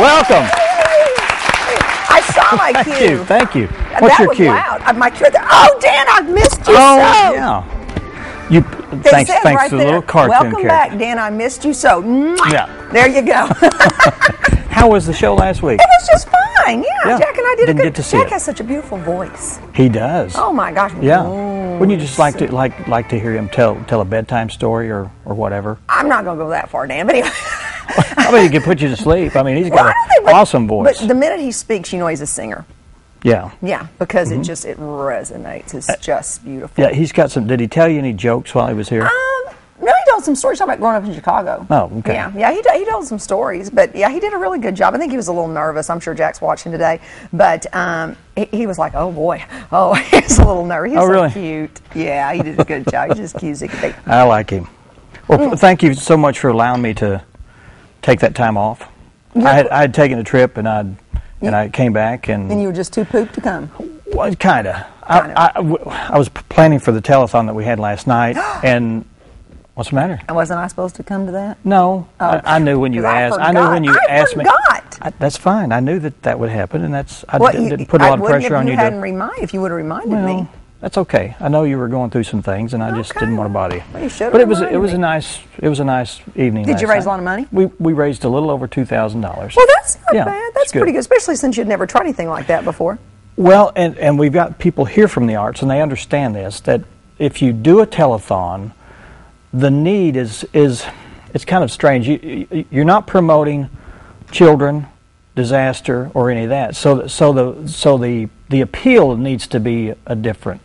Welcome. I saw my cue. Thank you. What's your cue? That was loud. My cue. Oh, Dan, I've missed you so. Yeah. Thanks right to the little cartoon Welcome character. back, Dan. I missed you so. Yeah. There you go. How was the show last week? It was just fine. Yeah. Jack and I did Didn't a get good. to see Jack it. has such a beautiful voice. He does. Oh my gosh. Yeah. Wouldn't you just like to hear him tell a bedtime story or whatever? I'm not going to go that far, Dan. But anyway. I mean, he could put you to sleep. I mean, he's got an awesome voice. But the minute he speaks, you know he's a singer. Yeah. Yeah, because it resonates. It's just beautiful. Yeah, he's got some. Did he tell you any jokes while he was here? No, he told some stories. Talking about growing up in Chicago. Oh, okay. Yeah, he told some stories, but yeah, he did a really good job. I think he was a little nervous. I'm sure Jack's watching today, but he was like, oh boy, he's a little nervous. He's really? So cute. Yeah, he did a good job. He's just cute as he could be. I like him. Well, thank you so much for allowing me to take that time off. I had taken a trip and I came back and you were just too pooped to come. Well, kind of. I was planning for the telethon that we had last night, and what's the matter? Wasn't I supposed to come to that? No, I knew when you asked. I knew when you asked me. That's fine. I knew that would happen, and I didn't put a lot of pressure on you. If you would have reminded me. That's okay. I know you were going through some things, and I just didn't want to bother you. Well, you should have but it was a nice evening. Did you raise a lot of money? We raised a little over $2,000. Well, that's not bad. That's pretty good, especially since you'd never tried anything like that before. Well, and we've got people here from the arts, and they understand this, that if you do a telethon, the need is it's kind of strange. You're not promoting children, disaster, or any of that. So the appeal needs to be a different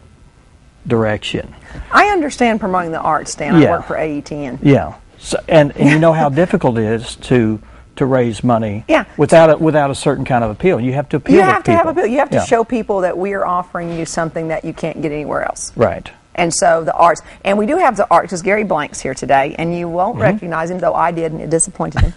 direction. I understand promoting the arts, Dan. I work for AETN. Yeah. So, and you know how difficult it is to raise money without a certain kind of appeal. You have to appeal to people. You have to have appeal. You have to show people that we are offering you something that you can't get anywhere else. Right. And so the arts, and we do have the arts, because Gary Blank's here today, and you won't recognize him, though I did, and it disappointed him.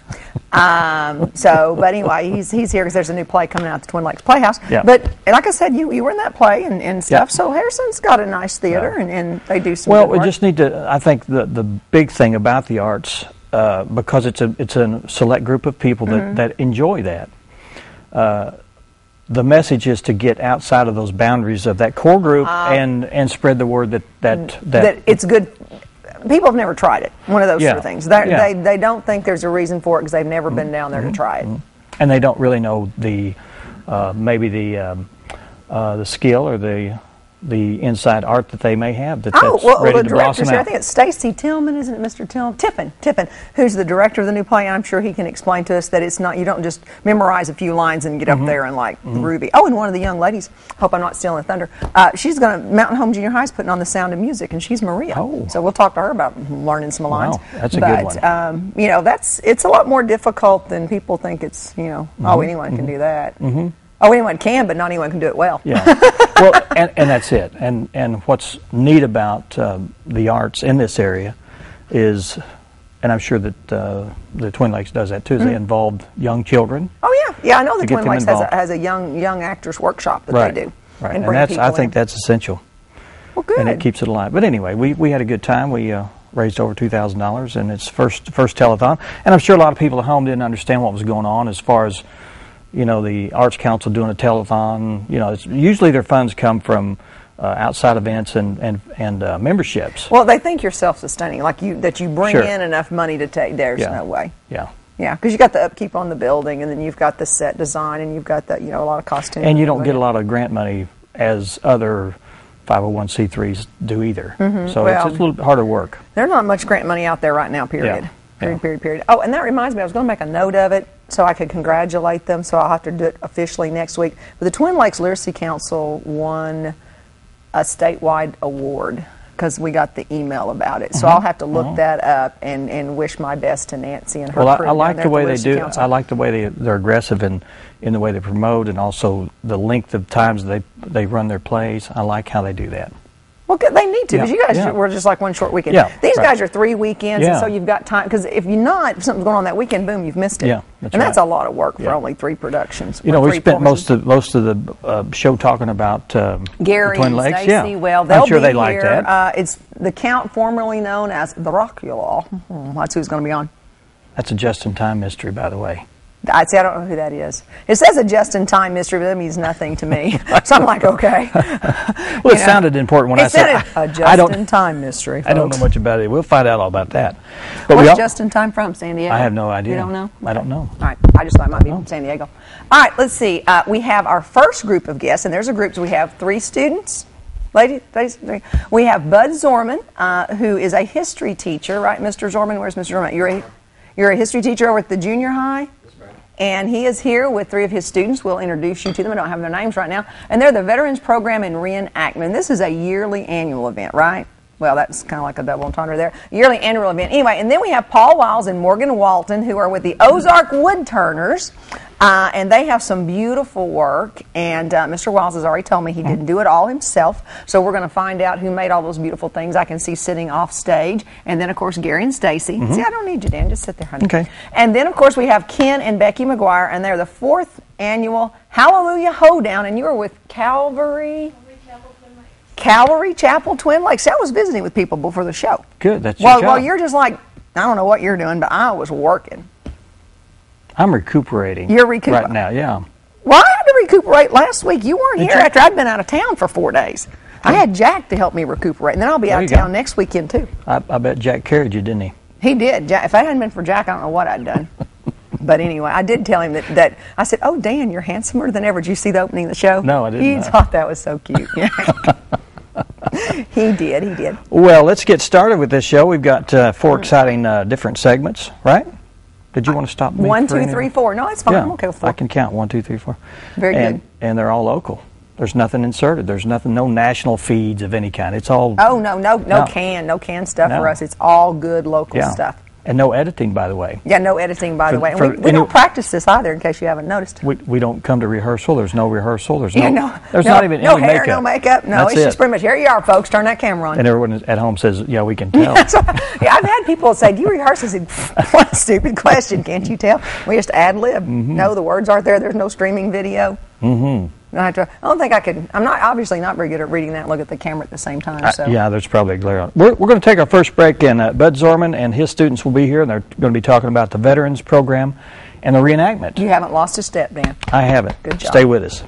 But anyway, he's here because there's a new play coming out at the Twin Lakes Playhouse. Yeah. But like I said, you were in that play and stuff. So Harrison's got a nice theater, and they do some. Well, we just need to. I think the big thing about the arts, because it's a select group of people that enjoy that. The message is to get outside of those boundaries of that core group and spread the word that it's good. People have never tried it. One of those sort of things. They don't think there's a reason for it because they've never been down there to try it. And they don't really know maybe the skill or the inside art that they may have that's ready to blossom out. I think it's Stacy Tillman, isn't it, Mr. Tillman? Tippin, who's the director of the new play. I'm sure he can explain to us that it's not, you don't just memorize a few lines and get up there and like Ruby. Oh, and one of the young ladies, hope I'm not stealing thunder, she's going to, Mountain Home Junior High is putting on The Sound of Music, and she's Maria. Oh. So we'll talk to her about learning some lines. Wow, that's a good one. You know, it's a lot more difficult than people think it's, you know, anyone can do that. Oh, anyone can, but not anyone can do it well. Yeah. Well, and that's it. And what's neat about the arts in this area is, and I'm sure that the Twin Lakes does that too, is they involve young children. Oh yeah, I know the Twin Lakes has a young actors workshop that they do. Right, and I think that's essential. Well, good. And it keeps it alive. But anyway, we had a good time. We raised over $2,000, and it's first telethon. And I'm sure a lot of people at home didn't understand what was going on as far as, you know, the Arts Council doing a telethon. You know, usually their funds come from outside events and memberships. Well, they think you're self-sustaining, like that you bring in enough money to take. There's no way. Yeah. Yeah, because you got the upkeep on the building, and then you've got the set design, and you've got that, you know, a lot of costumes. And you don't get a lot of grant money as other 501c3s do either. So it's a little harder work. There's not much grant money out there right now, period. Period. Oh, and that reminds me, I was going to make a note of it so I could congratulate them, so I'll have to do it officially next week. But the Twin Lakes Literacy Council won a statewide award because we got the email about it. So I'll have to look that up and wish my best to Nancy and her crew. Well, I like the way they do. Council. I like the way they're aggressive in the way they promote, and also the length of times they run their plays. I like how they do that. Well, they need to, because you guys were just like one short weekend. These guys are 3 weekends, and so you've got time. Because if something's going on that weekend, boom, you've missed it. Yeah, that's a lot of work for only 3 productions. You know, we spent most of the show talking about Gary the Twin Lakes. And Stacy. Well, they'll I'm sure be they like here. that. It's the Count, formerly known as Dracula. That's who's going to be on. That's a just-in-time mystery, by the way. I don't know who that is. It says a just-in-time mystery, but that means nothing to me. So I'm like, okay. Well, it sounded important when I said a just-in-time mystery, folks. I don't know much about it. We'll find out all about that. But what's just-in-time from, San Diego? I have no idea. You don't know? I don't know. All right. I just thought it might be from San Diego. All right, let's see. We have our first group of guests, and there's a group. So we have 3 students. Ladies, we have Bud Zorman, who is a history teacher, right, Mr. Zorman? Where's Mr. Zorman? You're a history teacher over at the junior high? That's right. And he is here with 3 of his students. We'll introduce you to them. I don't have their names right now. And they're the Veterans Program in Reenactment. This is a yearly annual event, right? Well, that's kind of like a double entendre there. Yearly annual event. Anyway, and then we have Paul Wiles and Morgan Walton, who are with the Ozark Woodturners. And they have some beautiful work, and Mr. Wiles has already told me he didn't do it all himself, so we're going to find out who made all those beautiful things I can see sitting off stage. And then, of course, Gary and Stacy. See, I don't need you, Dan. Just sit there, honey. Okay. And then, of course, we have Ken and Becky McGuire, and they're the 4th annual Hallelujah Hoedown, and you are with Calvary Chapel, Twin Lakes. See, I was visiting with people before the show. Good, that's your job. Well, you're just like, I don't know what you're doing, but I was working. I'm recuperating. You're recuperating? Right now, yeah. Well, I had to recuperate last week. You weren't here after I'd been out of town for 4 days. I had Jack to help me recuperate, and then I'll be out of town next weekend, too. I bet Jack carried you, didn't he? He did. If it hadn't been for Jack, I don't know what I'd done. But anyway, I did tell him that I said, oh, Dan, you're handsomer than ever. Did you see the opening of the show? No, I didn't. He thought that was so cute. He did. Well, let's get started with this show. We've got 4 exciting different segments, right? Did you want to stop me? 1, 2, 3, 4. No, it's fine. Yeah, I'm okay with 4. I can count 1, 2, 3, 4. Very good. And they're all local. There's nothing inserted. There's nothing, no national feeds of any kind. It's all. Oh no canned stuff for us. It's all good local stuff. And no editing, by the way. Yeah, no editing, by the way. And we don't practice this either, in case you haven't noticed. We don't come to rehearsrsal. There's no rehearsal. There's not even no any hair, makeup. no makeup. No, That's it's just pretty much, here you are, folks. Turn that camera on. And everyone at home says, yeah, we can tell. Yeah, I've had people say, do you rehearse? I said, what a stupid question. Can't you tell? We just ad-lib. No, the words aren't there. There's no streaming video. I don't think I could. I'm obviously not very good at reading that and look at the camera at the same time. So. Yeah, there's probably a glare on it. We're going to take our first break, and Bud Zorman and his students will be here, and they're going to be talking about the Veterans Program and the reenactment. You haven't lost a step, Dan. I haven't. Good job. Stay with us.